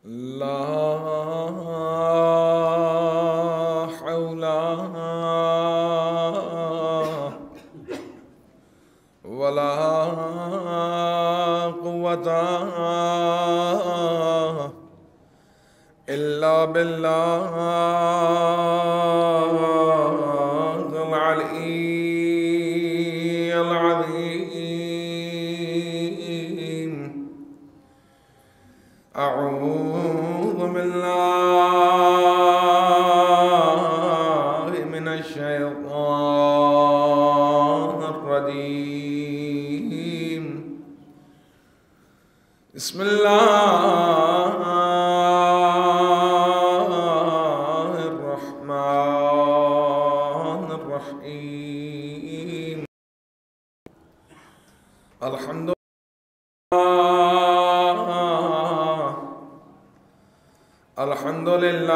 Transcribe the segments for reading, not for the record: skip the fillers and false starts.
ला हौला वला कुव्वता इल्ला बिल्लाहिल अलिय्यिल अज़ीम। अऊज़ु बिल्लाहि मिनश शैतानिर रजीम। बिस्मिल्लाहिर रहमानिर रहीम। अल्हम्दुलिल्लाहिल्लज़ी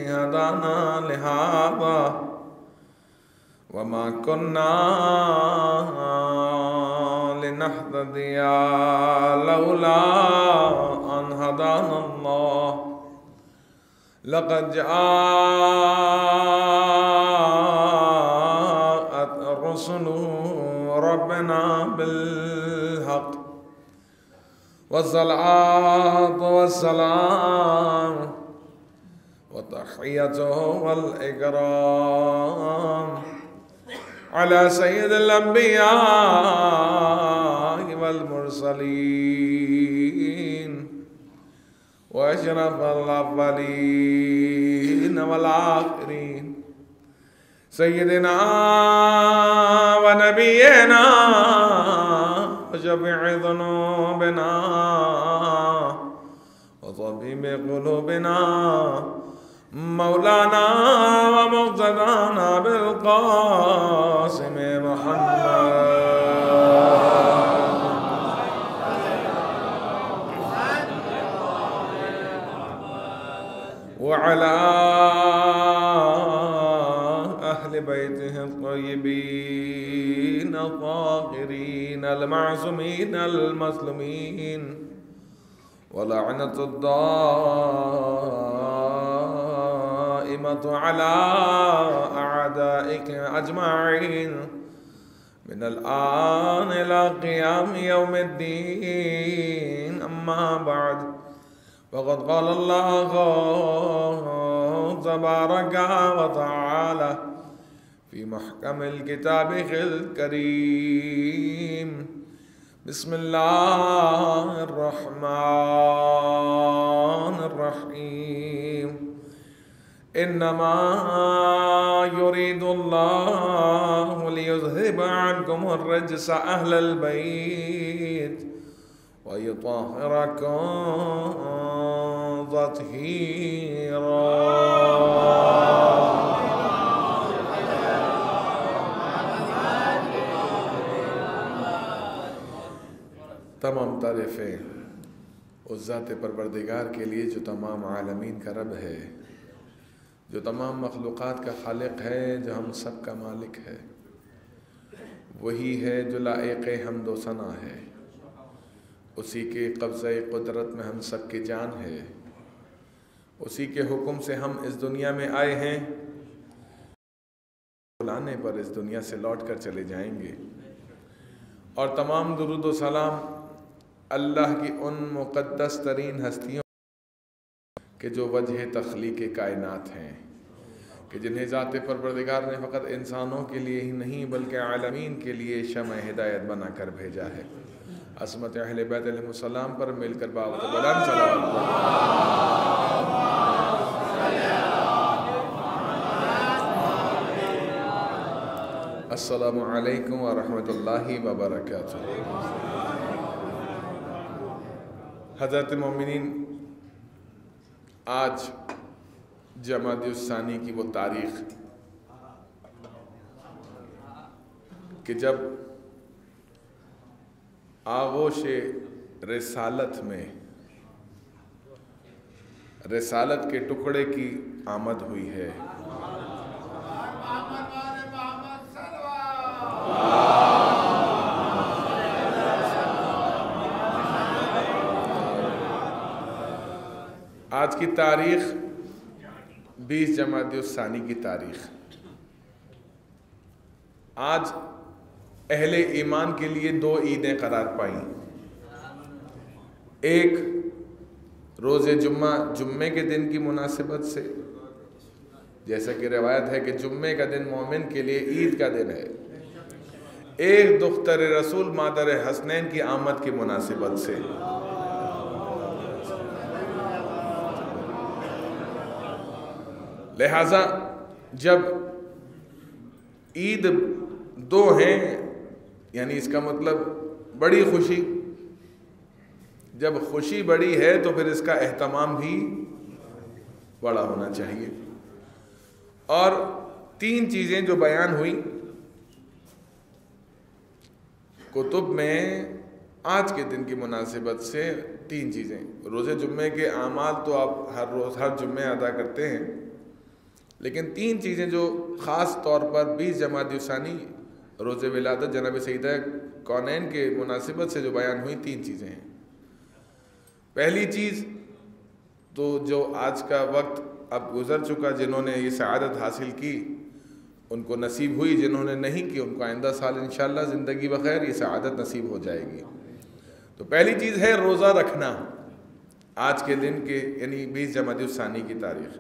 हदाना लिहाज़ा वमा कुन्ना लिनहतदिया लौला अन हदानल्लाह। लक़द जाअत रुसुलु रब्बिना बिल हक़ वस्सलातु वस्सलाम व तहिय्यतुहु वल इकराम अला सय्यिदिल अंबिया वल मुरसलीन व अशरफिल अव्वलीन वल आखिरीन सय्यिदिना व नबिय्यिना व शफ़ीइ ज़ुनूबिना व तबीबि क़ुलूबिना मौलाना व मुक़्तदाना बिल क़ासिम मुहम्मद व अला अहलि बैतिहि अत्तय्यिबीन अत्ताहिरीन अल-मासूमीन अल-मज़लूमीन व लअनतुद्दाइमतु अला अअदाइक अजमईन मिनल आन इला क़ियाम यौमिद्दीन। अम्मा बअद फ़क़द क़ाल अल्लाहु तबारक व तआला फ़ी महकमिल किताबिहिल करीम। बिस्मिल्लाहिर रहमानिर रहीम। इन्नमा युरीदुल्लाहु लियुज़हिबा अन्कुमुर रिज्सा अहलल बैत व युत्तहिरकुम तत्हीरा। तमाम तारीफ़ें उस ज़ात परवरदिगार के लिए जो तमाम आलमीन का रब है, जो तमाम मखलूक़ात का खालिक है, जो हम सब का मालिक है। वही है जो लायक़ हम्द व सना है। उसी के कब्ज़े कुदरत में हम सब की जान है। उसी के हुक्म से हम इस दुनिया में आए हैं। बुलाने पर इस दुनिया से लौट कर चले जाएंगे। और तमाम दुरूद व सलाम अल्लाह की उन मुक़द्दस तरीन हस्तियों के जो वजह तख्लीक़ कायनात हैं, कि जिन्हें ज़ात परवरदिगार ने फ़कत इंसानों के लिए ही नहीं बल्कि आलमीन के लिए शम्अ हिदायत बना कर भेजा है। असमत अहले बैत अलैहिमुस्सलाम पर मिलकर बावत बुलंद सलावत। अस्सलामु अलैकुम व रहमतुल्लाहि व बरकातुहू। हज़रत मोमिनीन, आज जमादियुस्सानी की वो तारीख़ कि जब आगोश रिसालत में रिसालत के टुकड़े की आमद हुई है। आज की तारीख 20 जमात-उस-सानी की तारीख। आज अहले ईमान के लिए 2 ईदें करार पाई। एक रोज़े जुम्मे के दिन की मुनासिबत से, जैसा कि रवायत है कि जुम्मे का दिन मोमिन के लिए ईद का दिन है। एक दुख्तर रसूल मादर हसनैन की आमद की मुनासिबत से। लिहाजा जब ईद 2 हैं, यानी इसका मतलब बड़ी खुशी, जब खुशी बड़ी है तो फिर इसका एहतमाम भी बड़ा होना चाहिए। और 3 चीज़ें जो बयान हुई कुतुब में आज के दिन की मुनासिबत से, 3 चीज़ें। रोज़े जुम्मे के आमाल तो आप हर रोज़ हर जुम्मे अदा करते हैं, लेकिन 3 चीज़ें जो ख़ास तौर पर 20 जमात-उस-सानी रोज़े विलादत जनाब सईदा कौनैन के मुनासिबत से जो बयान हुई, 3 चीज़ें हैं। पहली चीज़ तो जो आज का वक्त अब गुज़र चुका, जिन्होंने ये सआदत हासिल की उनको नसीब हुई, जिन्होंने नहीं की उनको आइंदा साल इंशाअल्लाह ज़िंदगी बखैर ये सआदत नसीब हो जाएगी। तो पहली चीज़ है रोज़ा रखना आज के दिन के, यानी 20 जमात-उस-सानी की तारीख़,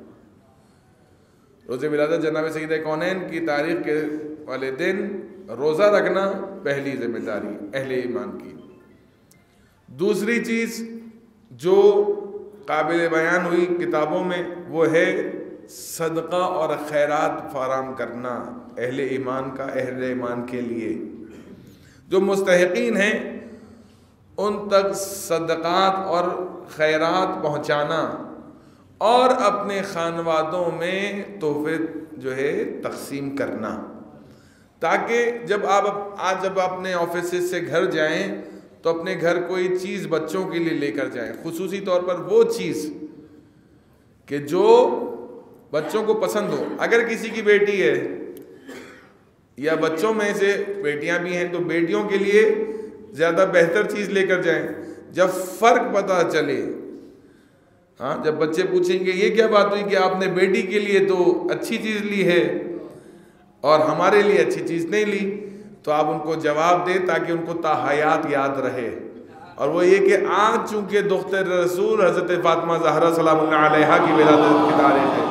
रोज़े विलादत जनाब सईदा कौनैन की तारीख़ के वाले दिन रोज़ा रखना पहली ज़िम्मेदारी अहले ईमान की। दूसरी चीज़ जो काबिल बयान हुई किताबों में, वो है सदका और खैरात फराम करना अहले ईमान के लिए। जो मुस्तहिकीन हैं उन तक सदक़ात और खैरात पहुँचाना और अपने खानवादों में तोहफे जो है तकसीम करना, ताकि जब आप अपने ऑफिस से घर जाएं तो अपने घर कोई चीज़ बच्चों के लिए लेकर जाएं, खुसूसी तौर पर वो चीज़ कि जो बच्चों को पसंद हो। अगर किसी की बेटी है या बच्चों में से बेटियां भी हैं तो बेटियों के लिए ज़्यादा बेहतर चीज़ लेकर जाएं। जब फ़र्क पता चले, हाँ, जब बच्चे पूछेंगे ये क्या बात हुई कि आपने बेटी के लिए तो अच्छी चीज़ ली है और हमारे लिए अच्छी चीज़ नहीं ली, तो आप उनको जवाब दें ताकि उनको ताहयात याद रहे। और वो ये कि आज चूँकि दुख्तर रसूल हज़रत फ़ातिमा ज़हरा सलामुल्लाह अलैहा की विलादत की तारीख़ है,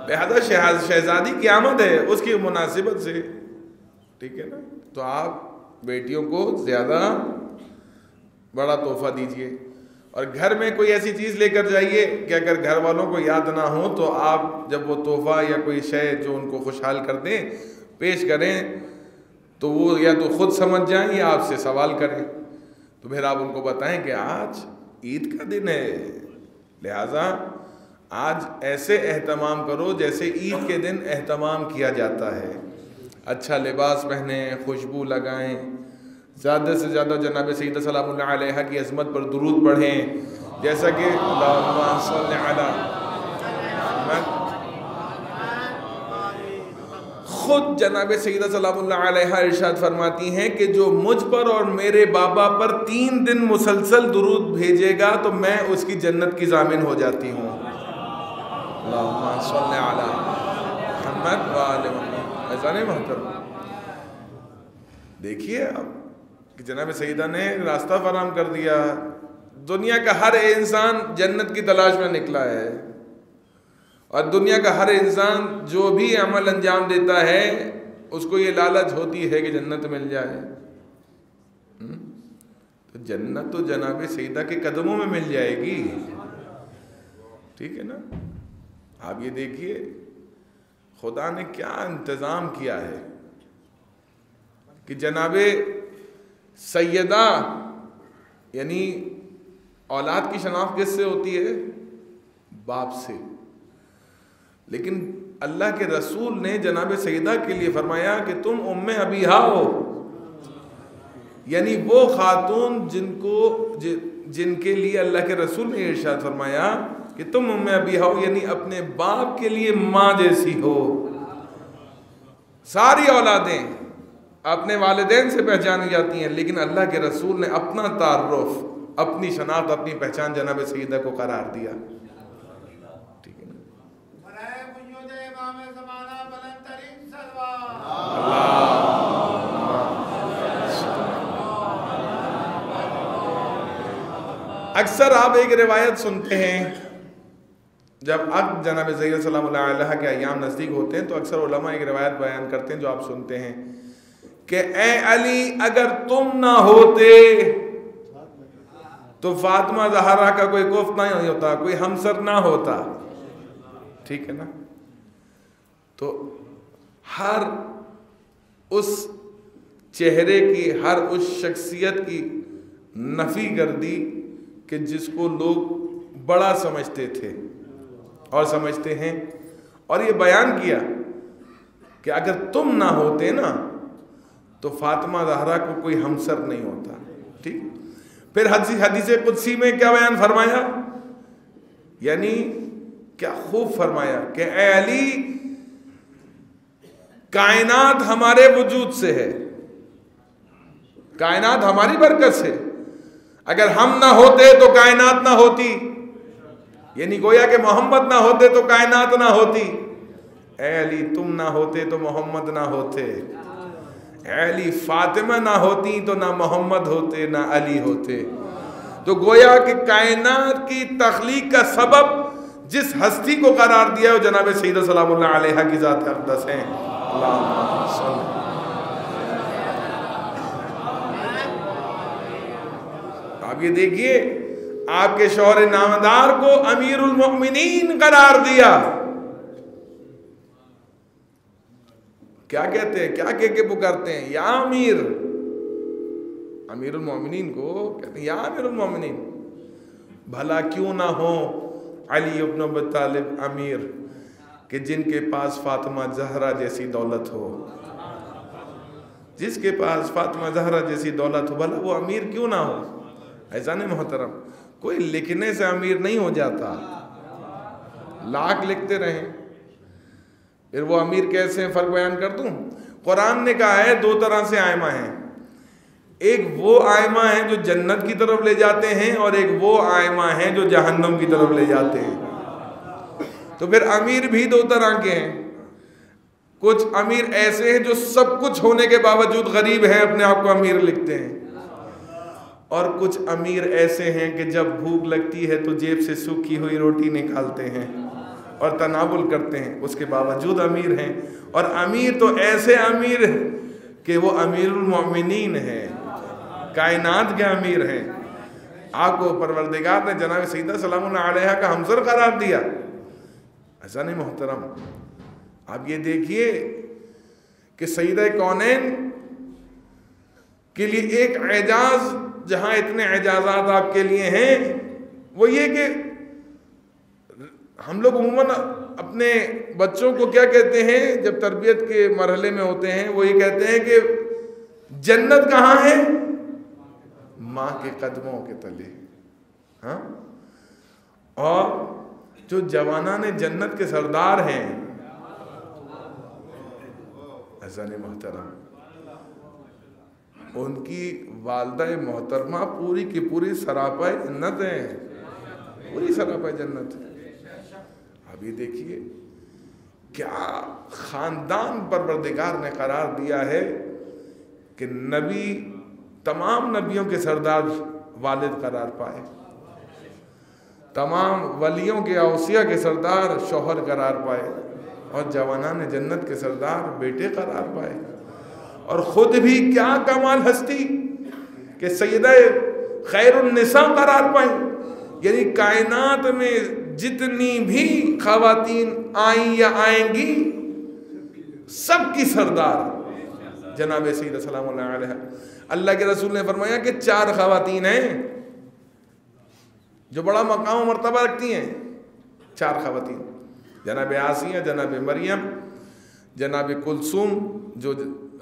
लिहाजा शहज़ादी की आमद है, उसकी मुनासिबत से, ठीक है ना, तो आप बेटियों को ज़्यादा बड़ा तोहफ़ा दीजिए। और घर में कोई ऐसी चीज़ लेकर जाइए कि अगर घर वालों को याद ना हो तो आप जब वो तोहफ़ा या कोई शय जो उनको खुशहाल कर दें पेश करें तो वो या तो ख़ुद समझ जाएं या आपसे सवाल करें, तो फिर आप उनको बताएं कि आज ईद का दिन है, लिहाजा आज ऐसे एहतमाम करो जैसे ईद के दिन एहतमाम किया जाता है। अच्छा लिबास पहने, खुशबू लगाएं, ज़्यादा से ज़्यादा जनाब सईदा सलामुल्लाह अलैहा की अज़मत पर दुरूद पढ़ें, जैसा कि अल्लाहुम्मा सल्लि अला खुद जनाब सईदा सलामुल्लाह अलैहा इरशाद फरमाती हैं कि जो मुझ पर और मेरे बाबा पर 3 दिन मुसलसल दुरूद भेजेगा तो मैं उसकी जन्नत की ज़ामिन हो जाती हूँ। अल्लाहुम्मा सल्लि अला मुहम्मद व आले मुहम्मद। अज़ान मोहतरम, देखिए अब कि जनाब सईदा ने रास्ता फराम कर दिया। दुनिया का हर इंसान जन्नत की तलाश में निकला है और दुनिया का हर इंसान जो भी अमल अंजाम देता है उसको ये लालच होती है कि जन्नत मिल जाए। तो जन्नत तो जनाब सईदा के कदमों में मिल जाएगी, ठीक है ना। आप ये देखिए खुदा ने क्या इंतज़ाम किया है कि जनाबे सैयदा, यानी औलाद की शनाख्त किससे होती है? बाप से। लेकिन अल्लाह के रसूल ने जनाब सैयदा के लिए फरमाया कि तुम उम्मे अबीहा हो, यानी वो खातून जिनके लिए अल्लाह के रसूल ने इरशाद फरमाया कि तुम उम्मे अबीहा हो, यानी अपने बाप के लिए माँ जैसी हो। सारी औलादें अपने वालिदैन से पहचानी जाती हैं, लेकिन अल्लाह के रसूल ने अपना तारुफ, अपनी शनाख्त, अपनी पहचान जनाब सईदा को करार दिया। ठीक है ना? अक्सर आप एक रिवायत सुनते हैं, जब अब जनाब सैयद सल्लल्लाहु अलैहि के अय्याम नज़दीक होते हैं तो अक्सर उलमा एक रिवायत बयान करते हैं जो आप सुनते हैं कि ए अली, अगर तुम ना होते तो फातिमा ज़हरा का कोई कुफ्त नहीं होता, कोई हमसर ना होता। ठीक है ना? तो हर उस चेहरे की, हर उस शख्सियत की नफ़ी कर दी कि जिसको लोग बड़ा समझते थे और समझते हैं, और ये बयान किया कि अगर तुम ना होते ना तो फातिमा ज़हरा को कोई हमसर नहीं होता। ठीक। फिर हदीस कुदसी में क्या बयान फरमाया, यानी क्या खूब फरमाया कि ए अली, कायनात हमारे वजूद से है, कायनात हमारी बरकत से, अगर हम ना होते तो कायनात ना होती, यानी गोया कि मोहम्मद ना होते तो कायनात ना होती। ए अली, तुम ना होते तो मोहम्मद ना होते, ए अली, फातिमा ना होती तो ना मोहम्मद होते ना अली होते। तो गोया कि कायनात की तख्लीक का सबब जिस हस्ती को करार दिया वो जनाब सैयदा सलामुल्लाह अलैहा की ज़ात अक़दस है। आप ये देखिए, आपके शौहर नामदार को अमीरुल मोमिनीन करार दिया। क्या कहते हैं, क्या कह के पुकारते हैं, या अमीर। अमीरुल मोमिनीन को कहते हैं या अमीरुल मोमिनीन। भला क्यों ना हो अली इब्न अबी तालिब अमीर, कि जिनके पास फातिमा ज़हरा जैसी दौलत हो, जिसके पास फातिमा ज़हरा जैसी दौलत हो, भला वो अमीर क्यों ना हो। ऐसा नहीं मोहतरम, कोई लिखने से अमीर नहीं हो जाता, लाख लिखते रहें फिर वो अमीर कैसे हैं, फ़र्क बयान कर दूं। कुरान ने कहा है दो तरह से आयमा हैं, एक वो आयमा है जो जन्नत की तरफ ले जाते हैं और एक वो आयमा है जो जहन्नम की तरफ ले जाते हैं। तो फिर अमीर भी दो तरह के हैं। कुछ अमीर ऐसे हैं जो सब कुछ होने के बावजूद गरीब हैं, अपने आप को अमीर लिखते हैं, और कुछ अमीर ऐसे हैं कि जब भूख लगती है तो जेब से सूखी हुई रोटी निकालते हैं और तनावुल करते हैं, उसके बावजूद अमीर हैं। और अमीर तो ऐसे अमीर कि वो अमीरुल मोमिनीन हैं, कायनात के अमीर हैं। आपको परवरदिगार ने जनाब सैयदा सलामुल्लाह अलैहा का हमसर करार दिया। ऐसा नहीं मोहतरम, आप ये देखिए कि सैयदा कौनैन के लिए एक एजाज़, जहाँ इतने एजाज़ात आपके लिए हैं, वो ये कि हम लोग उम्मन अपने बच्चों को क्या कहते हैं जब तरबियत के मरहले में होते हैं, वो ये कहते हैं कि जन्नत कहाँ है, माँ के कदमों के तले। हाँ, और जो जवाना ने जन्नत के सरदार हैं, ऐसा नहीं मोहतरम, उनकी वालदा मोहतरमा पूरी की पूरी सरापा जन्नत है, पूरी सरापा जन्नत है। अभी देखिए क्या ख़ानदान परवरदिगार ने करार दिया है कि नबी, तमाम नबियों के सरदार वालिद करार पाए, तमाम वलियों के औसिया के सरदार शौहर करार पाए, और जवाना ने जन्नत के सरदार बेटे करार पाए। और ख़ुद भी क्या कमाल हस्ती कि सैयदा खैरुन निसा करार पाई, यानी कायनात में जितनी भी ख़वातीन आई या आएंगी सबकी सरदार जनाब सैयदा सलामुल्लाह अलैहा। अल्लाह के रसूल ने फरमाया कि 4 ख़वातीन हैं जो बड़ा मकाम मर्तबा रखती हैं, 4 ख़वातीन, जनाब आसिया, जनाब मरियम, जनाब कुलसूम जो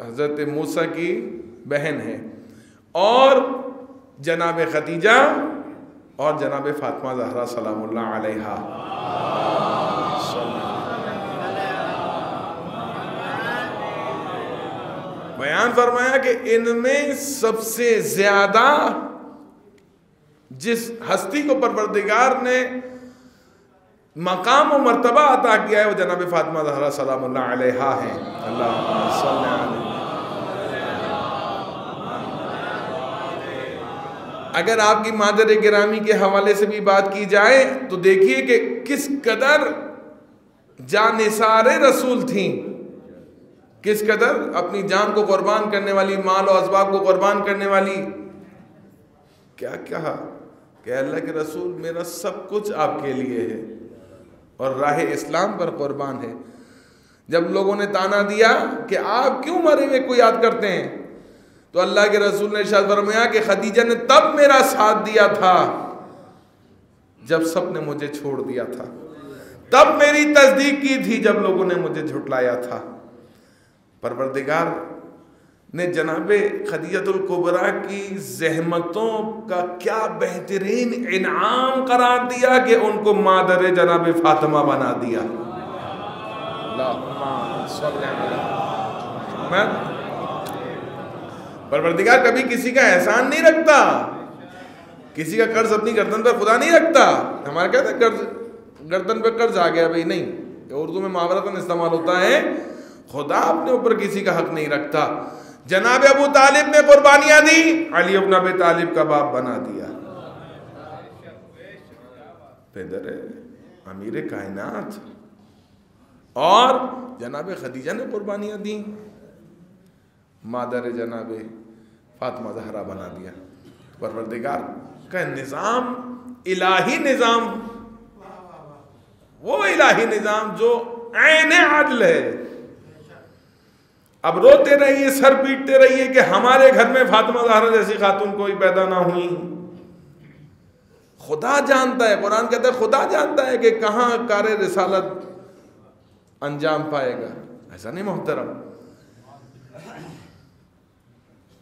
हज़रत मूसा की बहन है, और जनाब खदीजा और जनाब फातिमा ज़हरा सलामुल्लाह अलैहा। बयान फरमाया कि इनमें सबसे ज्यादा जिस हस्ती को परवरदिगार ने मकाम और मर्तबा अता किया है वो जनाब फातिमा ज़हरा सलामुल्लाह अलैहा है। अल्लाहुम्मा सल्ली अलैहा। अगर आपकी मादर गिरामी के हवाले से भी बात की जाए तो देखिए कि किस कदर जानिसारे रसूल थी, किस कदर अपनी जान को कुर्बान करने वाली, माल और असबाब को कुर्बान करने वाली। क्या कहा कि अल्लाह के रसूल मेरा सब कुछ आपके लिए है और राह इस्लाम पर कुर्बान है। जब लोगों ने ताना दिया कि आप क्यों मरे हुए को याद करते हैं, तो अल्लाह के रसूल ने इरशाद फरमाया कि खदीजा ने तब मेरा साथ दिया था जब सबने मुझे छोड़ दिया था, तब मेरी तस्दीक की थी जब लोगों ने मुझे झुटलाया था। परवरदिगार ने जनाबे खदीजतुल कुबरा की ज़हमतों का क्या बेहतरीन इनाम करार दिया कि उनको मादर जनाबे फातिमा बना दिया। परवरदिगार कभी किसी का एहसान नहीं रखता, किसी का कर्ज अपनी गर्दन पर खुदा नहीं रखता। हमारे कहते हैं कर्ज गर्दन पर कर्ज आ गया, भाई नहीं, उर्दू में मुहावरतन इस्तेमाल होता है। खुदा अपने ऊपर किसी का हक नहीं रखता। जनाब अबू तालिब ने कुर्बानियां दी, अली इब्न अबी तालिब का बाप बना दिया। पैदर अमीर कायनात और जनाब खदीजा ने कुर्बानियां दी, मादर जनाब फातिमा ज़हरा बना दिया। परवरदिगार का निज़ाम इलाही निज़ाम, वो इलाही निज़ाम जो ऐन अदल है। अब रोते रहिए, सर पीटते रहिए कि हमारे घर में फातिमा ज़हरा जैसी खातून कोई पैदा ना हुई। खुदा जानता है, कुरान कहता है खुदा जानता है कि कहाँ कार्य रिसालत अंजाम पाएगा। ऐसा नहीं मोहतरम,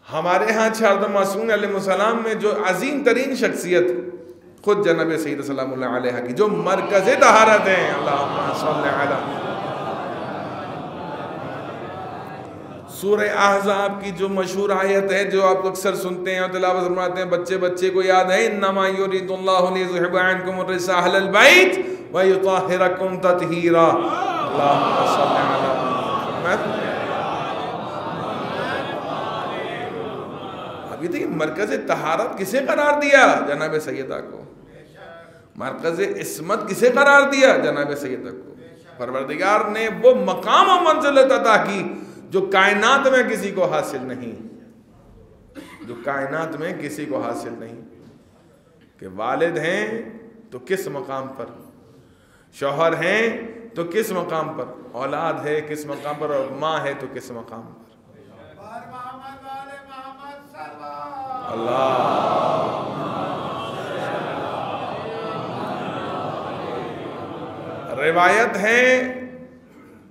हमारे यहाँ चारदम मासूम अलैहिस्सलाम में जो अजीम तरीन शख्सियत खुद जनाब सैयद सलामुल्लाह अलैहा की जो मरकज़े तहारत हैं। अल्लाहुम्मा सल्ली अला। सूरह अहज़ाब की जो मशहूर आयत है जो आप अक्सर सुनते हैं और तिलावत फरमाते हैं, बच्चे बच्चे को याद है, इन्नमा युरिदुल्लाहु लियुज़हिबा अन्कुम अर्रिज्सा अहलल बैत व युतहिरकुम तत्हीरा। अल्लाहुम्मा सल्ली अला मुहम्मद। अभी देखिए मरकज़ तहारत किसे करार दिया? जनाब सैयदा को। मरकज़ इस्मत किसे करार दिया? जनाब सैयदा को। परवरदिगार ने वो मकाम और मंजिलत अता की जो कायनात में किसी को हासिल नहीं, जो कायनात में किसी को हासिल नहीं। कि वालिद हैं तो किस मकाम पर, शौहर हैं तो किस मकाम पर, औलाद है किस मकाम पर, और माँ है तो किस मकाम पर। अल्लाह रिवायत है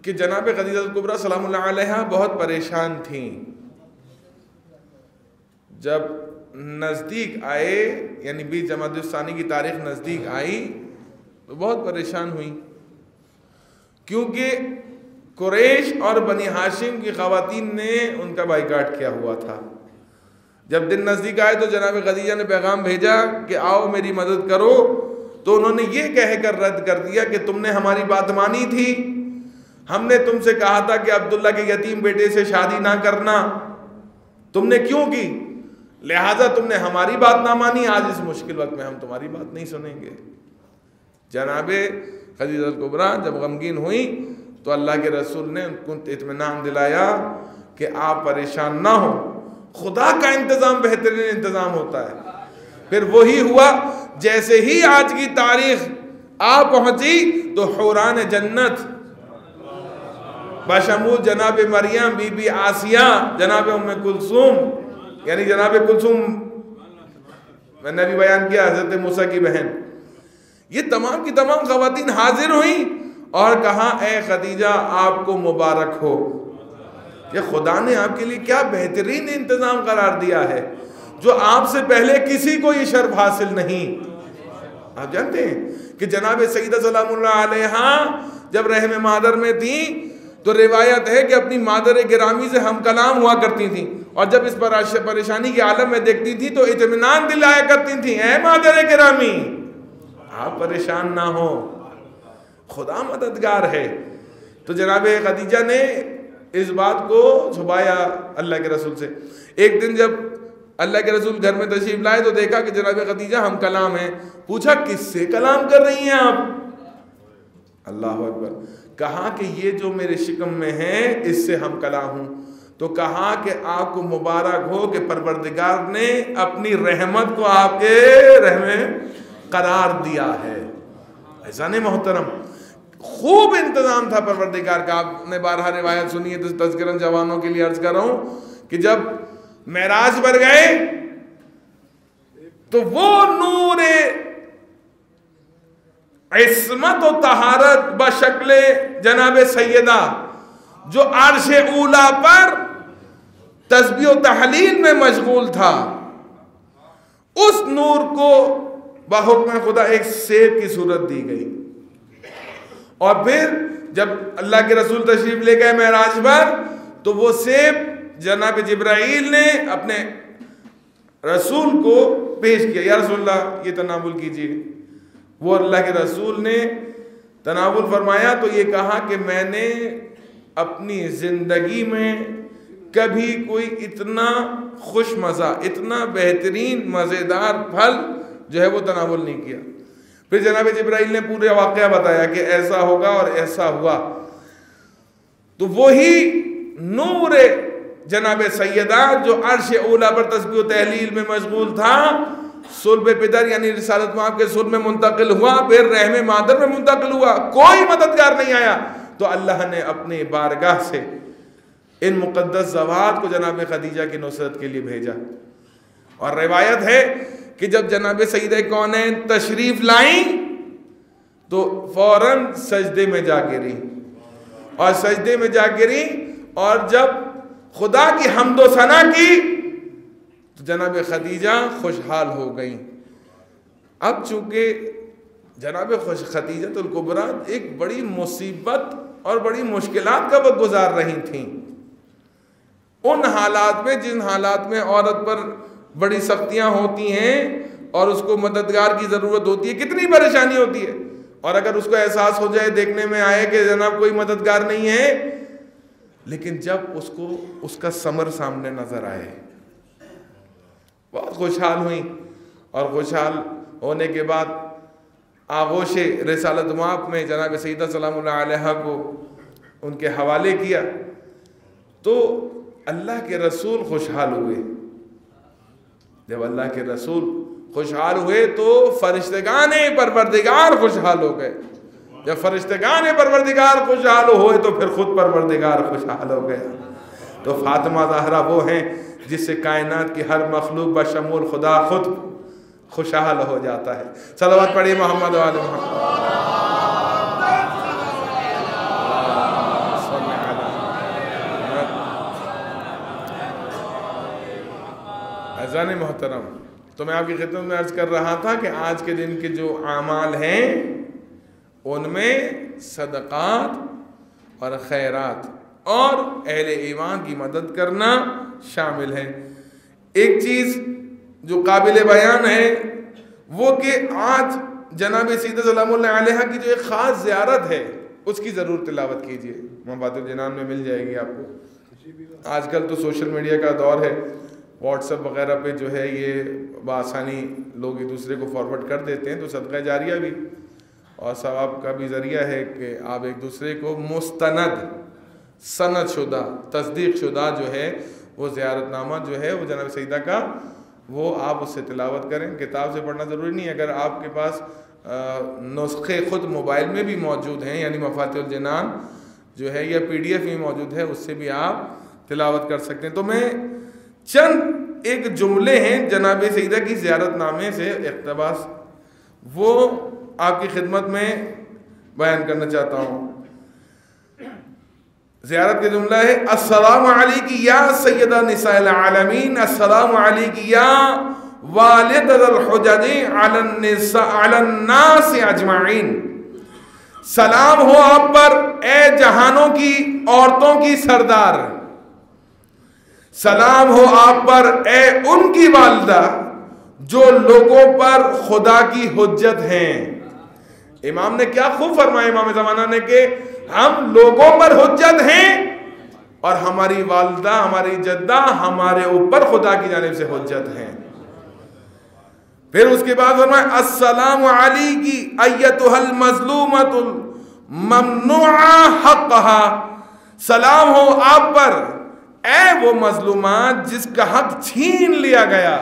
कि जनाब खदीजतुल कुबरा सलामुल्लाह अलैहा बहुत परेशान थी। जब नज़दीक आए, यानी 20 जमादुल सानी की तारीख नज़दीक आई तो बहुत परेशान हुई, क्योंकि कुरैश और बनी हाशिम की ख़वातीन ने उनका बाइकाट किया हुआ था। जब दिन नज़दीक आए तो जनाब खदीजा ने पैगाम भेजा कि आओ मेरी मदद करो, तो उन्होंने ये कहकर रद्द कर दिया कि तुमने हमारी बात मानी थी, हमने तुमसे कहा था कि अब्दुल्ला के यतीम बेटे से शादी ना करना, तुमने क्यों की? लिहाजा तुमने हमारी बात ना मानी, आज इस मुश्किल वक्त में हम तुम्हारी बात नहीं सुनेंगे। जनाबे खदीजतुल कुबरा जब गमगीन हुई तो अल्लाह के रसूल ने उनको इत्मीनान दिलाया कि आप परेशान ना हो, खुदा का इंतज़ाम बेहतरीन इंतज़ाम होता है। फिर वही हुआ, जैसे ही आज की तारीख आ पहुंची तो हुरान जन्नत बशमूल जनाब मरियम, बीबी आसिया, जनाब उम्मे कुलसूम, यानी जनाब कुलसूम मैंने अभी बयान किया हज़रत मूसा की बहन, ये तमाम की तमाम ख़वातीन हाजिर हुई और कहा ए खदीजा आपको मुबारक हो कि खुदा ने आपके लिए क्या बेहतरीन इंतज़ाम करार दिया है जो आपसे पहले किसी को ये शर्फ हासिल नहीं। आप जानते हैं कि जनाब सैयदा सलामुल्लाह अलैहा जब रहम मादर में थी तो रिवायत है कि अपनी मादर गिरामी से हम कलाम हुआ करती थी, और जब इस परेशानी के आलम में देखती थी तो इत्मीनान दिलाया करती थी, ऐ मादर गिरामी आप परेशान ना हो, खुदा मददगार है। तो जनाब खदीजा ने इस बात को छुपाया अल्लाह के रसूल से। एक दिन जब अल्लाह के रसूल घर में तशरीफ लाए तो देखा कि जनाब खदीजा हम कलाम है। पूछा किससे कलाम कर रही हैं आप? अल्लाह अकबर। कहा कि ये जो मेरे शिकम में है इससे हम कलाम हूँ। तो कहा कि आपको मुबारक हो कि परवरदिगार ने अपनी रहमत को आपके रहमे करार दिया है। ऐसा नहीं मोहतरम, खूब इंतजाम था परवरदिगार का। आपने बारहा रिवायत सुनी है, तो तज़किरन जवानों के लिए अर्ज कर रहा हूँ कि जब मेराज पर गए तो वो नूर इस्मत और तहारत बशक्ले जनाब सैयदा जो अर्श ऊला पर तस्बीह और तहलील में मशगूल था, उस नूर को बाहुक्म खुदा एक सेब की सूरत दी गई। और फिर जब अल्लाह के रसूल तशरीफ ले गए मेराज पर तो वो सेब जनाब जिब्राइल ने अपने रसूल को पेश किया, या रसूलल्लाह ये तनावुल कीजिए। वो अल्लाह के रसूल ने तनावुल फरमाया तो ये कहा कि मैंने अपनी ज़िंदगी में कभी कोई इतना खुश मज़ा, इतना बेहतरीन मज़ेदार फल जो है वो तनावुल नहीं किया। फिर जनाब जिब्राइल ने पूरे वाक़या बताया कि ऐसा होगा और ऐसा हुआ। तो वही नूर जनाब सैयदा जो अर्श ऊला पर तस्बीह तहलील में मशगूल था, सुल्ब पिदर यानी रिसालत माँ के सुल्ब में मुंतकिल हुआ, फिर रहमे मादर में मुंतकिल हुआ, कोई मददगार नहीं आया। तो अल्लाह ने अपने बारगाह से इन मुक़द्दस ज़वात को जनाब खदीजा की नुसरत के लिए भेजा। और रिवायत है कि जब जनाब सईदा कौनैन तशरीफ लाई तो फौरन सजदे में जा गिरी, और सजदे में जा गिरी, और जब खुदा की हम्दो सना की तो जनाब खदीजा खुशहाल हो गई। अब चूंकि जनाब खदीजतुल कुबरा एक बड़ी मुसीबत और बड़ी मुश्किलात का वक्त गुजार रही थी, उन हालात में जिन हालात में औरत पर बड़ी सख्तियां होती हैं और उसको मददगार की ज़रूरत होती है, कितनी परेशानी होती है। और अगर उसको एहसास हो जाए, देखने में आए कि जनाब कोई मददगार नहीं है, लेकिन जब उसको उसका समर सामने नजर आए बहुत खुशहाल हुई। और खुशहाल होने के बाद आगोश रिसालत माप में जनाब सईदा सलामुल्लाह अलैहा को उनके हवाले किया। तो अल्लाह के रसूल खुशहाल हुए। जब अल्लाह के रसूल खुशहाल हुए तो फरिश्तेगाने परवरदिगार खुशहाल हो गए। जब फरिश्तेगाने परवरदिगार खुशहाल हुए तो फिर खुद परवरदिगार खुशहाल हो गया। तो फातिमा ज़हरा वो हैं जिससे कायनात की हर मखलूक बशमूल खुदा खुद खुशहाल हो जाता है। सलावत पढ़िए मोहम्मद वाले मोहम्मद। अज़ान मोहतरम, तो मैं आपकी खिदमत में अर्ज़ कर रहा था कि आज के दिन के जो आमाल हैं उनमें सदक़ात और खैरात और अहले ईमान की मदद करना शामिल है। एक चीज़ जो काबिल बयान है वो कि आज जनाब सईदा सलामुल्लाह अलैहा की जो एक ख़ास ज़ियारत है उसकी ज़रूर तिलावत कीजिए, मफ़ातिहुल जिनान में मिल जाएगी आपको। आजकल तो सोशल मीडिया का दौर है, व्हाट्सएप वगैरह पे जो है ये बआसानी लोग एक दूसरे को फॉरवर्ड कर देते हैं। तो सदका जारिया भी और सवाब का भी ज़रिया है कि आप एक दूसरे को मुस्तनद सनद शुदा तस्दीक शुदा जो है वो ज़ियारतनामा जो है वो जनाब सईदा का वो आप उससे तिलावत करें। किताब से पढ़ना ज़रूरी नहीं, अगर आपके पास नुस्खे ख़ुद मोबाइल में भी मौजूद हैं यानी मफ़ातिहुल जिनान जो है या PDF में मौजूद है उससे भी आप तिलावत कर सकते हैं। तो मैं चंद एक जुमले हैं जनाब सईदा की ज़ियारतनामे से इक़्तिबास वो आपकी खिदमत में बयान करना चाहता हूँ। ज़ियारत का जुमला है अस्सलामु अलैकी या सय्यदा निसाइल आलमीन, अस्सलामु अलैकी या वालिदतल हुजज अलन्नास अजमाइन। सलाम हो आप पर ए जहानों की औरतों की सरदार, सलाम हो आप पर ए उनकी वालिदा जो लोगों पर खुदा की हुज्जत हैं। इमाम ने क्या खूब फरमाया, इमाम ज़माना ने, कि हम लोगों पर हुज्जत हैं और हमारी वालिदा, हमारी जद्दा हमारे ऊपर खुदा की जानिब से हुज्जत हैं। फिर उसके बाद फरमाया अस्सलामु अलैकी अय्यतुहल मज़लूमतुल ममनुआ हक़्क़हा, सलाम हो आप पर ए वो मजलूमात जिसका हक छीन लिया गया।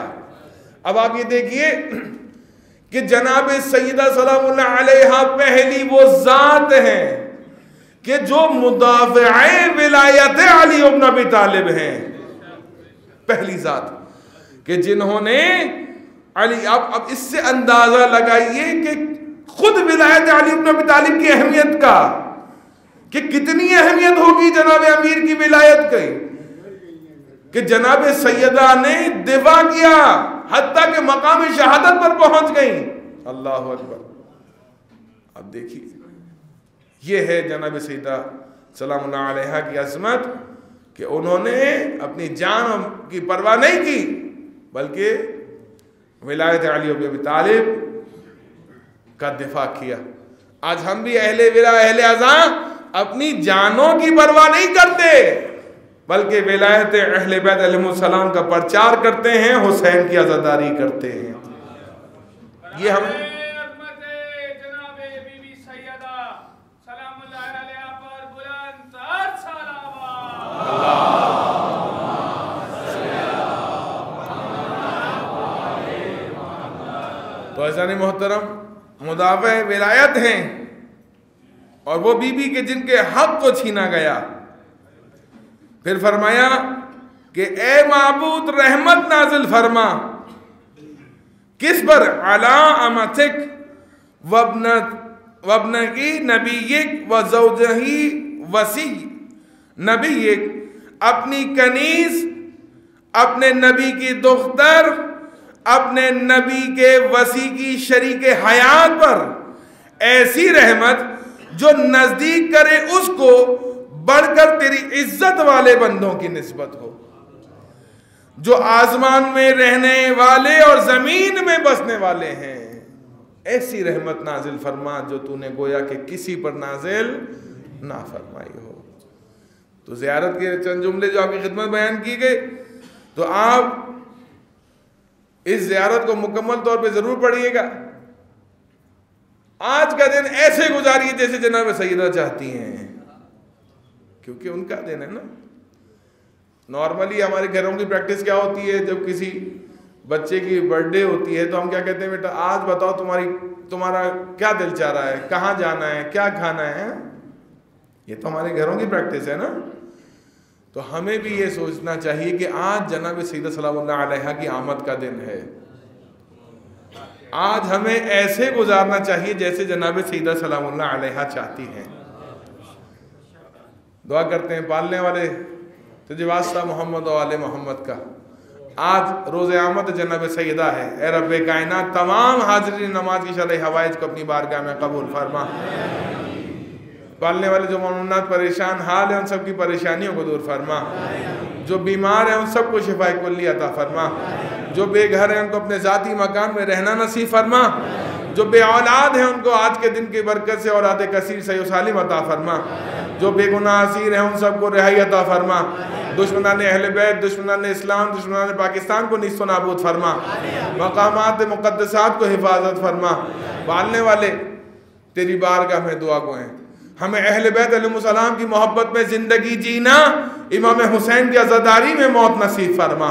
अब आप ये देखिए कि जनाब सैयदा सलामुल्लाह अलैहा पहली वो जात है कि जो मुदाफ़िए विलायत अली इब्न अबी तालिब हैं, पहली जात कि जिन्होंने अली, अब इससे अंदाजा लगाइए कि खुद विलायत अली इब्न अबी तालिब की अहमियत का, कि कितनी अहमियत होगी जनाब अमीर की विलायत की, कि जनाब सैयदा ने दिफा किया हत्ता के मकाम शहादत पर पहुंच गई। अल्लाह अकबर। अब देखिए ये है जनाब सैयदा सलामुल्लाह अलैहा की अज़मत कि उन्होंने अपनी जान की परवाह नहीं की बल्कि विलायत अली इब्न अबी तालिब का दिफा किया। आज हम भी अहले विला अहले अज़ा अपनी जानों की परवाह नहीं करते बल्कि विलायत अहले बैत अलैहिस्सलाम का प्रचार करते हैं, हुसैन की अज़ादारी करते हैं। ये हम तो अज़ान मोहतरम मुदाफ़े विलायत हैं और वो बीबी के जिनके हक को छीना गया। फिर फरमाया कि ए माबूद रहमत नाजिल फरमा किस पर, अला अमतिक वब्नकी नबीयिक व ज़ौजही वसी, नबीयिक अपनी कनीज, अपने नबी की दुख्तर, अपने नबी के वसी की शरीके हयात पर ऐसी रहमत जो नजदीक करे उसको बढ़कर तेरी इज्जत वाले बंदों की निस्बत हो, जो आसमान में रहने वाले और जमीन में बसने वाले हैं। ऐसी रहमत नाजिल फरमा जो तूने गोया कि किसी पर नाजिल ना फरमाई हो। तो ज़ियारत के चंद जुमले जो आपकी खिदमत बयान की गई, तो आप इस ज़ियारत को मुकम्मल तौर पे ज़रूर पढ़िएगा। आज का दिन ऐसे गुजारिए जैसे जनाब सैयदा चाहती हैं, क्योंकि उनका दिन है ना। नॉर्मली हमारे घरों की प्रैक्टिस क्या होती है, जब किसी बच्चे की बर्थडे होती है तो हम क्या कहते हैं, बेटा आज बताओ तुम्हारा क्या दिल चाह रहा है, कहाँ जाना है, क्या खाना है। ये तो हमारे घरों की प्रैक्टिस है ना। तो हमें भी ये सोचना चाहिए कि आज जनाब सैयदा सलामुल्लाह अलैहा की आमद का दिन है। आज हमें ऐसे गुजारना चाहिए जैसे जनाब सैयदा सलामुल्लाह अलैहा चाहती हैं। दुआ करते हैं पालने वाले तुझे वास्ता मोहम्मद और आले मोहम्मद का। आज रोज़े आमद जनाब सैयदा है। ए रब्बे कायनात तमाम हाज़रीन नमाज की शरह हवाइज को अपनी बारगाह में कबूल फरमा। पालने वाले जो मौमूनात परेशान हाल है उन सब की परेशानियों को दूर फरमा। जो बीमार हैं उन सबको शिफाए कुल्ली अता फरमा। जो बेघर हैं उनको अपने ज़ाती मकान में रहना नसीब फरमा। जो बे औलाद हैं उनको आज के दिन की बरकत से औलाद कसीर सही सालिम अता फरमा। जो बेगुनाह असीर हैं उन सबको रिहाई अता फरमा। दुश्मनान अहले बैत, दुश्मनान इस्लाम, दुश्मनान पाकिस्तान को निस्फ़ नाबूद फरमा। मकामात मुक़द्दसात को हिफाजत फरमा। पालने वाले तेरी बारगाह में दुआ को हैं, हमें अहले बैत अलैहिस्सलाम की मोहब्बत में ज़िंदगी जीना, इमाम हुसैन की अज़ादारी में मौत नसीब फरमा।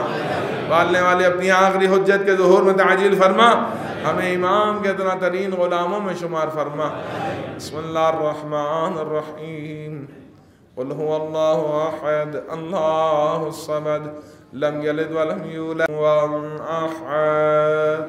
पालने वाले अपनी आखिरी हुज्जत के ज़ुहूर में ताजील फरमा। हमें इमाम के अदना तरीन ग़ुलामों में शुमार फरमा। बिस्मिल्लाहिर्रहमानिर्रहीम। क़ुल हुवल्लाहु अहद अल्लाहुस समद लम यलिद व लम यूलद व lam अहद।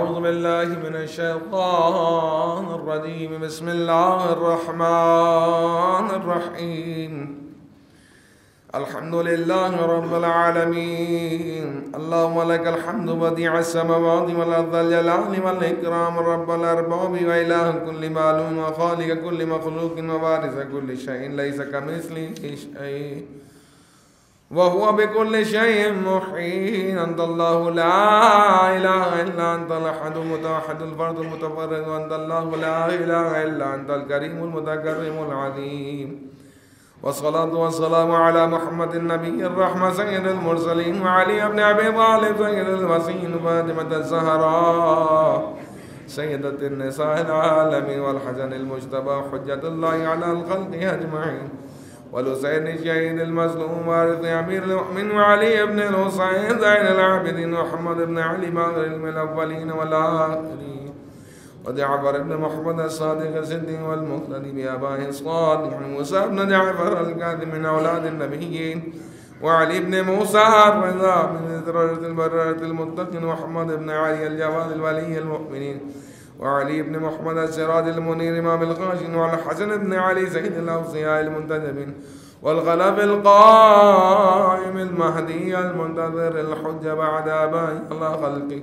अऊज़ु बिल्लाहि मिनश शैतानिर रजीम बिस्मिल्लाहिर रहमानिर रहीम अल्हम्दुलिल्लाहि रब्बिल आलमीन अल्लाहुम्मा लकल हम्दु बदीअस समावाति वल अर्ज़िल जलाली वल इकराम रब्बल अरबाबि व इलाह कुल्लि मालूम व खालिक कुल्लि मखलूकिन व वारिस कुल्लि शैइन लैसा कमिस्लिहि शै'उन व हुवा बिकुल्लि शैइन मुहीत अंतल्लाहु ला इलाहा इल्ला अंतल अहदुल मुतवahhidul फर्दुल मुतफर्रिद व अंतल्लाहु ला इलाहा इल्ला अंतल करीमुल मुतकर्रिमुल अज़ीम वस्सलातु वस्सलामु अला मुहम्मदिन नबिय्यिर रहमह सय्यिदिल मुरसलीन व अली इब्न अबी तालिब सय्यिदुल वसीन फातिमतुज़ ज़हरा सय्यदतुन निसाइल आलमीन वल हसनिल मुज्तबा हुज्जतुल्लाहि अलल खल्क़ि अजमईन वल हुसैन शहीदुल मज़लूम वारिस अमीरुल मुमिनीन व अली इब्न हुसैन ज़ैनुल आबिदीन मुहम्मद इब्न अली बाक़िल अव्वलीन वल आखिरीन जाफ़र इब्न मोहम्मद as-सादिक़ as-सिद्दीक़ वल मुक़्तदी बि आबाइहि as-सादिक़ मूसा इब्न जाफ़र अल-काज़िम मिन औलादिन नबिय्यीन व अली इब्न मूसा ar-रज़ा मिन ज़ुर्रिय्यतिल बर्रतिल मुत्तक़ीन मुहम्मद इब्न अली अल-जवादिल वलिय्यिल मुमिनीन व अली इब्न मोहम्मद as-सिराजिल मुनीर इमामिल ग़ाशिन वल हसन इब्न अली सय्यिदिल अव्सियाइल मुंतजबीन वल ख़लफ़िल क़ाइमिल महदिय्यिल मुंतज़िरिल हुज्जा बअद आबाइहि अला ख़ल्क़िहि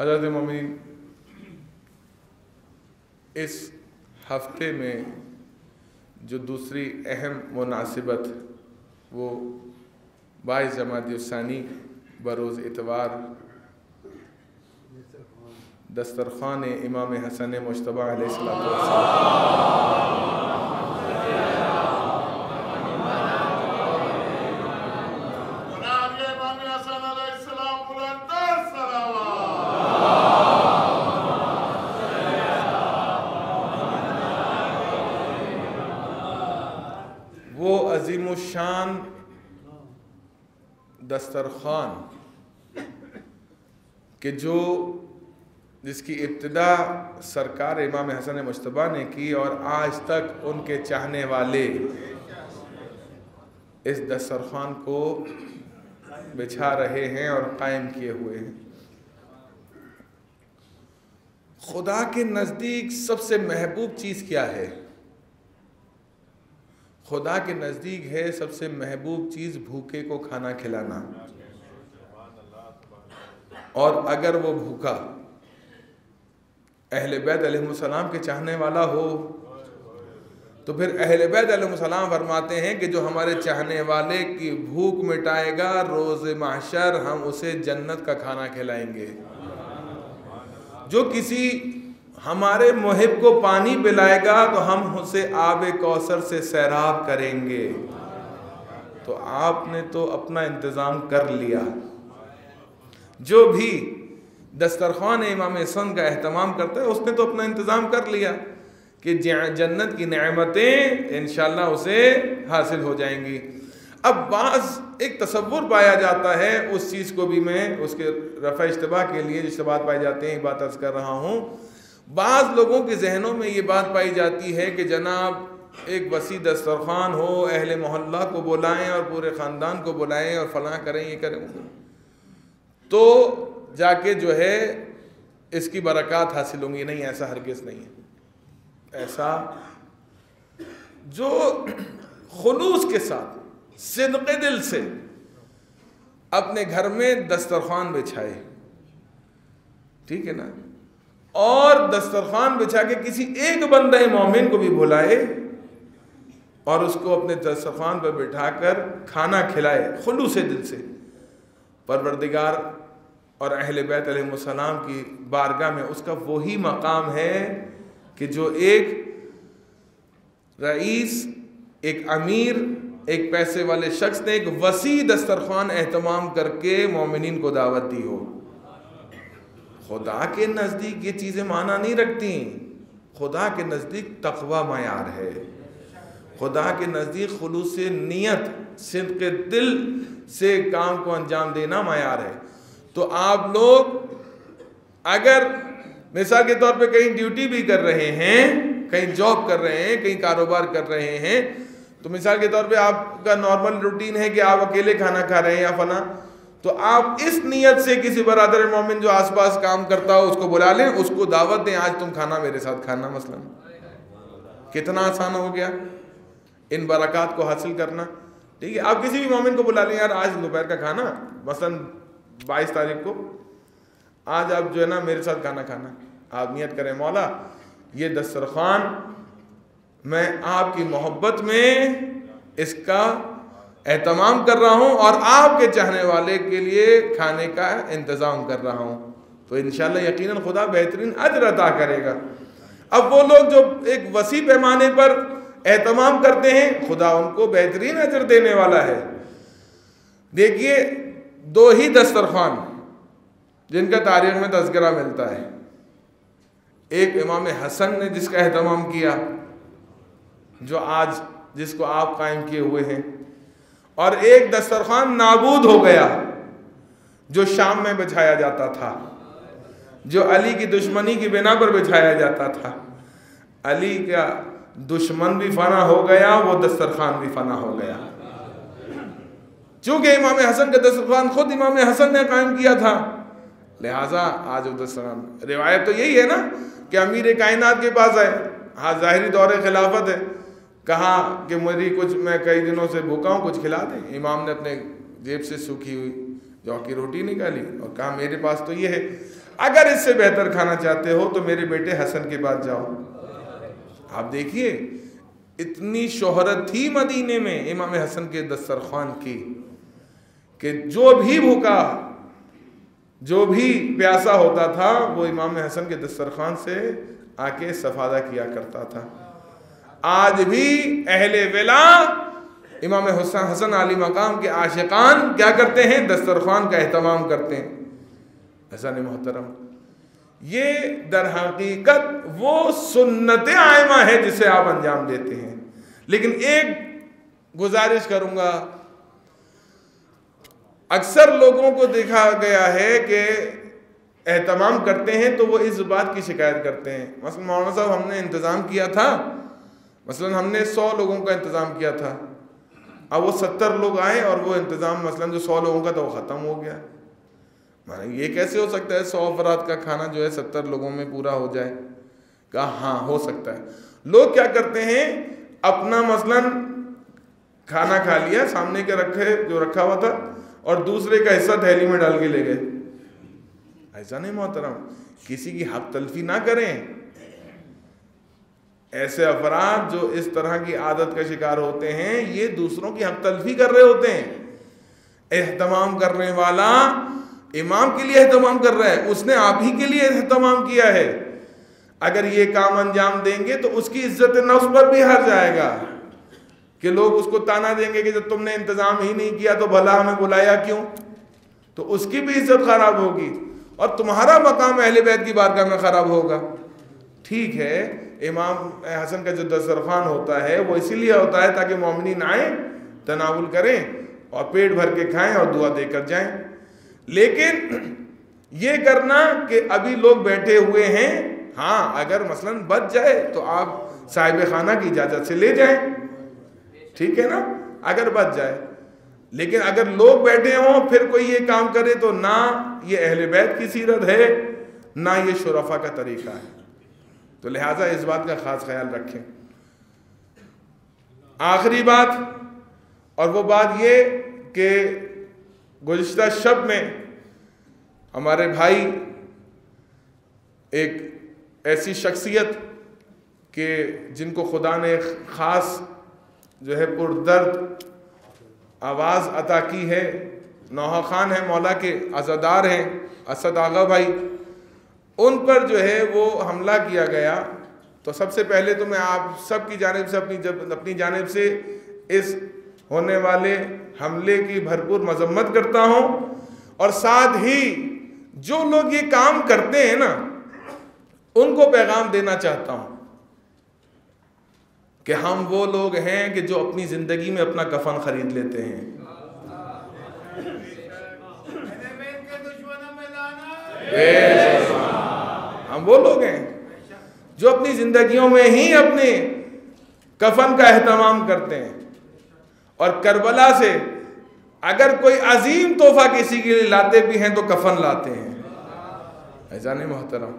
हज़रत मोमिन इस हफ्ते में जो दूसरी अहम मुनासिबत वो 22 जमादियुस्सानी बरोज़ इतवार दस्तरख़ान इमाम हसन मुज्तबा अलैहिस्सलातु वो अज़ीमुश्शान दस्तरख़ान के जो जिसकी इब्तिदा सरकार इमाम हसन मुज्तबा ने की और आज तक उनके चाहने वाले इस दस्तरख़ान को बिछा रहे हैं और कायम किए हुए हैं। खुदा के नज़दीक सबसे महबूब चीज़ क्या है? खुदा के नज़दीक है सबसे महबूब चीज़ भूखे को खाना खिलाना। और अगर वो भूखा अहले बैत अलैहिस्सलाम के चाहने वाला हो तो फिर अहले बैत अलैहिस्सलाम फरमाते हैं कि जो हमारे चाहने वाले की भूख मिटाएगा रोज़े महशर हम उसे जन्नत का खाना खिलाएंगे। जो किसी हमारे मुहिब को पानी पिलाएगा तो हम उसे आब कौसर से सैराब करेंगे। तो आपने तो अपना इंतज़ाम कर लिया। जो भी दस्तरख़्वान इमाम हसन का एहतमाम करता है उसने तो अपना इंतज़ाम कर लिया कि जन्नत की नेमतें इंशाअल्लाह उसे हासिल हो जाएंगी। अब बाज़ एक तसव्वुर पाया जाता है, उस चीज़ को भी मैं उसके रफ़ा इश्तिबाह के लिए जो बात पाई जाती है बात अर्ज़ कर रहा हूँ। बाज़ लोगों के जहनों में ये बात पाई जाती है कि जनाब एक वसी दस्तरख़्वान हो, अहले मोहल्ला को बुलाएं और पूरे ख़ानदान को बुलाएं और फलां करें ये करें तो जाके जो है इसकी बरक़ात हासिल होंगी। नहीं, ऐसा हरगिज़ नहीं है। ऐसा जो खुलूस के साथ सिद्क़े दिल से अपने घर में दस्तरख़्वान बिछाए, ठीक है ना, और दस्तरख़्वान बिछा के किसी एक बंदे मोमिन को भी बुलाए और उसको अपने दस्तरख़्वान पर बिठाकर खाना खिलाए खुलूस दिल से। परवरदिगार और अहले बैत अलैहिस्सलाम की बारगाह में उसका वही मकाम है कि जो एक रईस, एक अमीर, एक पैसे वाले शख्स ने एक वसी दस्तरखान एहतमाम करके मोमिनीन को दावत दी हो। खुदा के नज़दीक ये चीज़ें माना नहीं रखती। खुदा के नज़दीक तक़वा मयार है। खुदा के नज़दीक खुलूस नियत, सिद्क़ दिल से काम को अंजाम देना मयार है। तो आप लोग अगर मिसाल के तौर पे कहीं ड्यूटी भी कर रहे हैं, कहीं जॉब कर रहे हैं, कहीं कारोबार कर रहे हैं, तो मिसाल के तौर पे आपका नॉर्मल रूटीन है कि आप अकेले खाना खा रहे हैं या फला, तो आप इस नियत से किसी बरादर मोमिन जो आसपास काम करता हो उसको बुला लें, उसको दावत दें, आज तुम खाना मेरे साथ खाना। मसलन कितना आसान हो गया इन बरक़ात को हासिल करना। ठीक है, आप किसी भी मोमिन को बुला लें, यार आज दोपहर का खाना मसलन 22 तारीख को आज आप जो है ना मेरे साथ खाना खाना। आप नियत करें, मौला ये दस्तरखान मैं आपकी मोहब्बत में इसका एहतमाम कर रहा हूँ और आपके चाहने वाले के लिए खाने का इंतज़ाम कर रहा हूँ, तो इंशाअल्लाह यकीनन खुदा बेहतरीन अजर अता करेगा। अब वो लोग जो एक वसी पैमाने पर एहतमाम करते हैं, खुदा उनको बेहतरीन अजर देने वाला है। देखिए, 2 ही दस्तरखान जिनका तारीख में तज़किरा मिलता है, एक इमाम हसन ने जिसका एहतमाम किया, जो आज जिसको आप कायम किए हुए हैं, और एक दस्तरखान नाबूद हो गया जो शाम में बिछाया जाता था, जो अली की दुश्मनी की बिना पर बिछाया जाता था। अली का दुश्मन भी फना हो गया, वो दस्तरखान भी फना हो गया। चूंकि इमाम हसन का दस्तरखान खुद इमाम हसन ने कायम किया था, लिहाजा आज वो दस्तरखान। रिवायत तो यही है ना कि अमीर कायनात के पास आए, हाँ ज़ाहिरी दौरे खिलाफत है, कहा कि मेरी मैं कई दिनों से भूखा हूँ, कुछ खिला दें। इमाम ने अपने जेब से सूखी हुई जौ की रोटी निकाली और कहा मेरे पास तो ये है, अगर इससे बेहतर खाना चाहते हो तो मेरे बेटे हसन के पास जाओ। आप देखिए, इतनी शोहरत थी मदीने में इमाम हसन के दस्तरखान की कि जो भी भूखा, जो भी प्यासा होता था, वो इमाम हसन के दस्तरखान से आके सफादा किया करता था। आज भी अहले विला इमाम हसन अली मकाम के आशिकान क्या करते हैं? दस्तरखान का एहतमाम करते हैं। ऐसा नहीं मोहतरम, ये दर हकीकत वो सुन्नत आयमा है जिसे आप अंजाम देते हैं। लेकिन एक गुजारिश करूंगा, अक्सर लोगों को देखा गया है कि एहतमाम करते हैं तो वो इस बात की शिकायत करते हैं, मसलन मौलाना साहब हमने इंतज़ाम किया था, मसलन हमने 100 लोगों का इंतज़ाम किया था, अब वो 70 लोग आए और वो इंतज़ाम मसलन जो 100 लोगों का था वो ख़त्म हो गया। माने ये कैसे हो सकता है 100 अफराद का खाना जो है 70 लोगों में पूरा हो जाए? कहा हाँ हो सकता है। लोग क्या करते हैं, अपना मसलन खाना खा लिया, सामने के रखा हुआ था, और दूसरे का हिस्सा थैली में डाल के ले गए। ऐसा नहीं मोहतरम, किसी की हक तलफी ना करें। ऐसे अफराद जो इस तरह की आदत का शिकार होते हैं, ये दूसरों की हक तलफी कर रहे होते हैं। एहतमाम करने वाला इमाम के लिए एहतमाम कर रहा है, उसने आप ही के लिए एहतमाम किया है। अगर ये काम अंजाम देंगे तो उसकी इज्जत नफ्स पर भी हार जाएगा कि लोग उसको ताना देंगे कि जब तुमने इंतजाम ही नहीं किया तो भला हमें बुलाया क्यों, तो उसकी भी इज्जत खराब होगी और तुम्हारा मकाम अहले बैत की बारगाह में खराब होगा। ठीक है, इमाम हसन का जो दस्तरखान होता है वो इसीलिए होता है ताकि मोमिनीन आए, तनावुल करें और पेट भर के खाएं और दुआ देकर जाएं। लेकिन ये करना कि अभी लोग बैठे हुए हैं, हाँ अगर मसलन बच जाए तो आप साहिब खाना की इजाज़त से ले जाएं, ठीक है ना, अगर बच जाए। लेकिन अगर लोग बैठे हों फिर कोई ये काम करे तो ना ये अहले बैत की सीरत है, ना ये शुरफा का तरीका है। तो लिहाजा इस बात का खास ख्याल रखें। आखिरी बात, और वो बात ये कि गुज़िश्ता शब में हमारे भाई एक ऐसी शख्सियत के जिनको खुदा ने ख़ास जो है पुरदर्द आवाज़ अता की है, नौहा खान है, मौला के अज़ादार हैं, असद आगा भाई, उन पर जो है वो हमला किया गया। तो सबसे पहले तो मैं आप सब की जानिब से अपनी जानिब से इस होने वाले हमले की भरपूर मजम्मत करता हूँ, और साथ ही जो लोग ये काम करते हैं ना, उनको पैगाम देना चाहता हूँ कि हम वो लोग हैं कि जो अपनी ज़िंदगी में अपना कफन खरीद लेते हैं। हम वो लोग हैं जो अपनी ज़िंदगियों में ही अपने कफन का एहतमाम करते हैं, और करबला से अगर कोई अजीम तोहफा किसी के लिए लाते भी हैं तो कफन लाते हैं। ऐजान मोहतरम,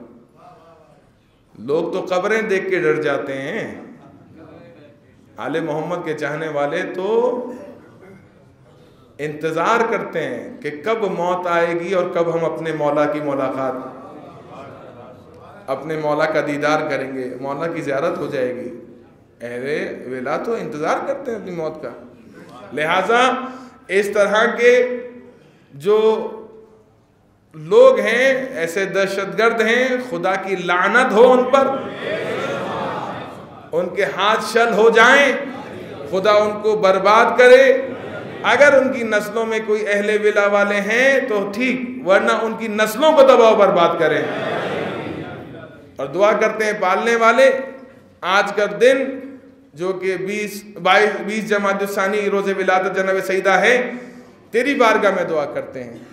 लोग तो कब्रें देख के डर जाते हैं, आले मोहम्मद के चाहने वाले तो इंतज़ार करते हैं कि कब मौत आएगी और कब हम अपने मौला की मुलाकात, अपने मौला का दीदार करेंगे, मौला की ज़ियारत हो जाएगी। अहले विला तो इंतज़ार करते हैं अपनी मौत का। लिहाजा इस तरह के जो लोग हैं, ऐसे दहशतगर्द हैं, खुदा की लानत हो उन पर, उनके हाथ शल हो जाएं, खुदा उनको बर्बाद करे। अगर उनकी नस्लों में कोई अहले विला वाले हैं तो ठीक, वरना उनकी नस्लों को तबाह बर्बाद करें। और दुआ करते हैं पालने वाले, आज का दिन जो कि 20 जमादुस्सानी रोज़े विलादत जनाब सईदा है, तेरी बारगाह में दुआ करते हैं,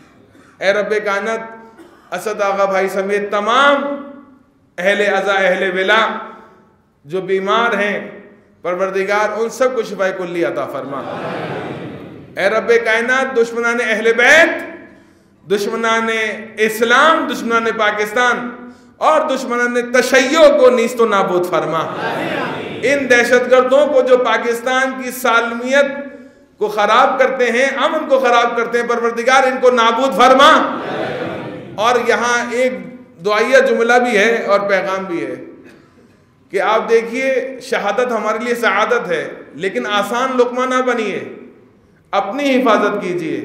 ए रब्बे कायनात असद आगा भाई समेत तमाम अहले अज़ा अहले विला जो बीमार हैं, परवरदिगार उन सब को शिफाए कुल्ली अता फरमा। ए रब्बे कायनात दुश्मनान अहले बैत, दुश्मनान इस्लाम, दुश्मनान पाकिस्तान और दुश्मनान तशय्यो को नीस्तो नाबूद फरमा। इन दहशतगर्दों को जो पाकिस्तान की सालमियत को ख़राब करते हैं, अमन को ख़राब करते हैं, परवरदिगार इनको नाबूद फरमा। और यहाँ एक दुआइया जुमला भी है और पैगाम भी है कि आप देखिए, शहादत हमारे लिए सआदत है, लेकिन आसान लुक़मा ना बनिए। अपनी हिफाजत कीजिए,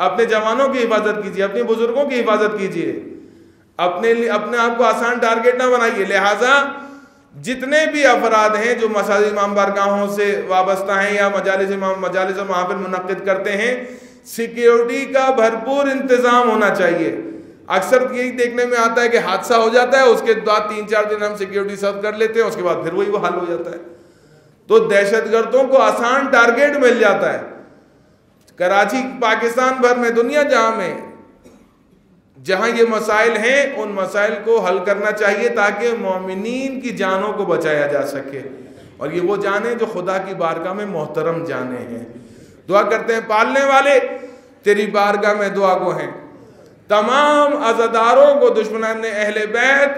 अपने जवानों की हिफाजत कीजिए, अपने बुजुर्गों की हिफाजत कीजिए, अपने आप को आसान टारगेट ना बनाइए। लिहाजा जितने भी अफराद हैं जो मसाजिद इमाम बारगाहों से वाबस्ता हैं या मजालिस और महफिल मुनक्किद करते हैं, सिक्योरिटी का भरपूर इंतज़ाम होना चाहिए। अक्सर यही देखने में आता है कि हादसा हो जाता है, उसके बाद 3-4 दिन हम सिक्योरिटी सर्व कर लेते हैं, उसके बाद फिर वही वो हाल हो जाता है। तो दहशतगर्दों को आसान टारगेट मिल जाता है। कराची, पाकिस्तान भर में, दुनिया जहाँ ये मसाइल हैं, उन मसाइल को हल करना चाहिए ताकि मोमिनीन की जानों को बचाया जा सके, और ये वो जाने जो खुदा की बारगाह में मोहतरम जाने हैं। दुआ करते हैं पालने वाले, तेरी बारगाह में दुआ गो हैं, तमाम अज़ादारों को दुश्मनान अहले बैत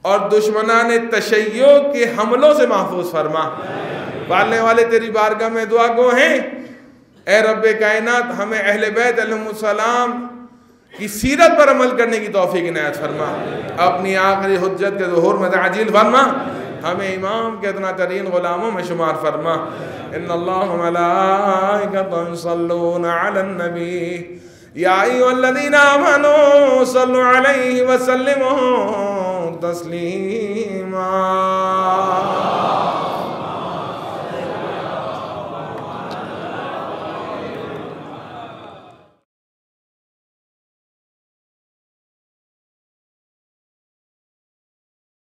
और दुश्मनान तशय्यो के हमलों से महफूज फरमा। पालने वाले तेरी बारगाह में दुआ गो हैं, ए रब्बे कायनात हमें अहले बैत अलैहिमुस्सलाम की सीरत पर अमल करने की तौफीक इनायत फरमा। अपनी आखिरी हुज्जत के ज़ुहूर में ताजील फरमा, हमें इमाम के अदना तरीन गुलामों में शुमार फरमा। इन्नल्लाह व मलाइकतहु युसल्लूना अलन नबी या अय्युहल्लज़ीना आमनू सल्लु अलैहि व सल्लिमू तस्लीमा।